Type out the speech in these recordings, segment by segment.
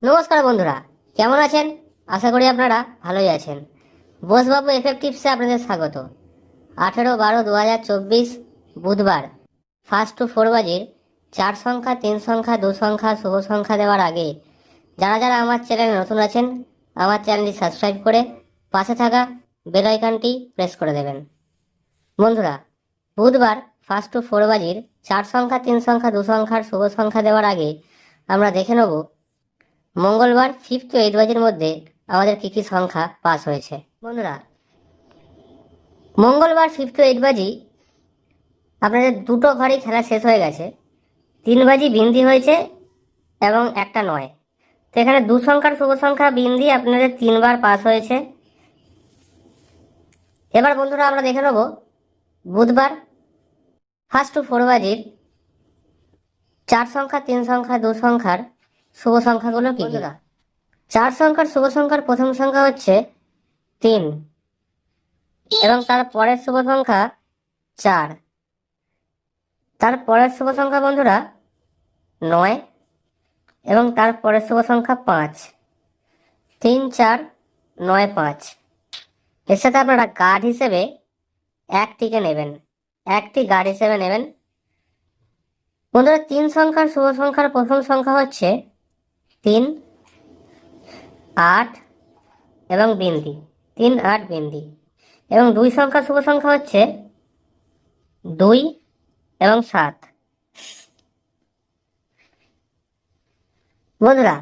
নমস্কার বন্ধুরা, কেমন আছেন? আশা করি আপনারা ভালোই আছেন। বোসবাবু এফএফ টিপসে আপনাদের স্বাগত। 18/12/2024 বুধবার ফার্স্ট টু 4 বাজির 4 সংখ্যা, 3 সংখ্যা, 2 সংখ্যা শুভ সংখ্যা দেওয়ার আগে যারা যারা আমার চ্যানেলে নতুন আছেন আমার চ্যানেলটি সাবস্ক্রাইব করে পাশে থাকা বেল আইকনটি প্রেস করে দেবেন। বন্ধুরা, বুধবার ফার্স্ট টু 4 বাজির 4 সংখ্যা, 3 সংখ্যা, 2 সংখ্যার শুভ সংখ্যা দেওয়ার আগে আমরা দেখে নেব মঙ্গলবার 5 to 8 বাজির মধ্যে আমাদের কি কি সংখ্যা পাস হয়েছে। বন্ধুরা, মঙ্গলবার 5 to 8 বাজি আপনাদের দুটো ঘরেই খেলা শেষ হয়ে গেছে। 3 বাজি বিন্দি হয়েছে এবং একটা 9। তো এখানে 2 সংখ্যার শুভ সংখ্যা বিন্দি আপনাদের 3 বার পাস হয়েছে। এবার বন্ধুরা আমরা দেখে নেব বুধবার ফার্স্ট টু 4 বাজির 4 সংখ্যা, 3 সংখ্যা, 2 সংখ্যার শুভ সংখ্যাগুলো কি কি। 4 সংখ্যার শুভ সংখ্যার প্রথম সংখ্যা হচ্ছে 3 এবং তার পরের শুভ সংখ্যা 4। তার পরের শুভ সংখ্যা বন্ধুরা 9 এবং তার পরের শুভ সংখ্যা 5। 3 4 9 5। এর সাথে আপনারা গার্ড হিসেবে একটিকে নেবেন, একটি গার্ড হিসেবে নেবেন। বন্ধুরা, 3 সংখ্যার শুভ সংখ্যার প্রথম সংখ্যা হচ্ছে 3 8 এবং বিন্দি, 3 8 বিন্দি। এবং 2 সংখ্যার শুভ সংখ্যা হচ্ছে 2 এবং 7। বন্ধুরা,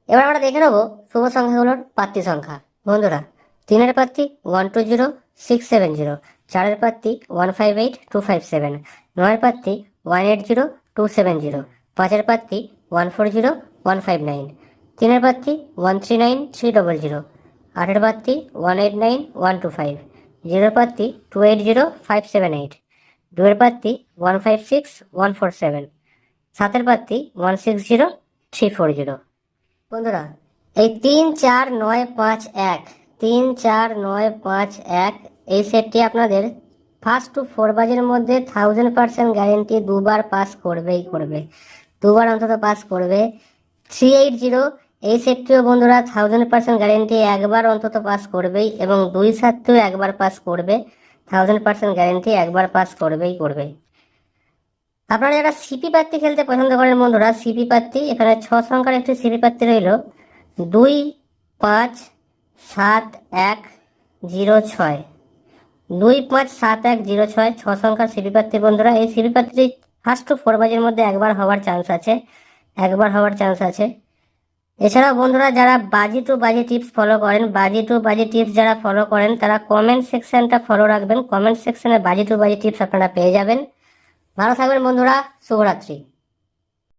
এবার আমরা দেখে নেব শুভ সংখ্যাগুলোর প্রার্থী সংখ্যা। বন্ধুরা, 3-এর প্রার্থী 120670, 4-এর প্রার্থী 158257, 9-এর প্রার্থী 180270, 5-এর প্রার্থী 140159, 3-এর প্রার্থী 139300, 8-এর প্রার্থী 189125, 0-এর প্রার্থী 280578, 2-এর প্রার্থী 156147, 7-এর প্রার্থী 160340। বন্ধুরা, এই 3 4 9 5 1, 3 4 9 5 1 এই সেটটি আপনাদের ফার্স্ট টু 4 বাজির মধ্যে 1000% গ্যারেন্টি দুবার পাস করবেই করবে, দুবার অন্তত পাস করবে। 380 এই সেটটিও বন্ধুরা 1000% গ্যারেন্টি একবার অন্তত পাস করবেই এবং 2-7 একবার পাস করবে। 1000% গ্যারেন্টি একবার পাস করবেই করবে। আপনারা যারা সিপি প্রার্থী খেলতে পছন্দ করেন বন্ধুরা, সিপি প্রার্থী এখানে 6 সংখ্যার একটি সিপি প্রার্থী রইল 2 5 7 1 0 6, 2 5 7 1 0 6, 6 সংখ্যার সিপি প্রার্থী বন্ধুরা। এই সিপি প্রার্থীটি ফার্স্ট টু 4 বাজির মধ্যে একবার হওয়ার চান্স আছে, একবার হওয়ার চান্স আছে। এছাড়াও বন্ধুরা, যারা বাজি টু বাজি টিপস ফলো করেন, বাজি টু বাজি টিপস যারা ফলো করেন তারা কমেন্ট সেকশনটা ফলো রাখবেন। কমেন্ট সেকশনে বাজি টু বাজি টিপস আপনারা পেয়ে যাবেন। ভালো থাকবেন বন্ধুরা, শুভরাত্রি।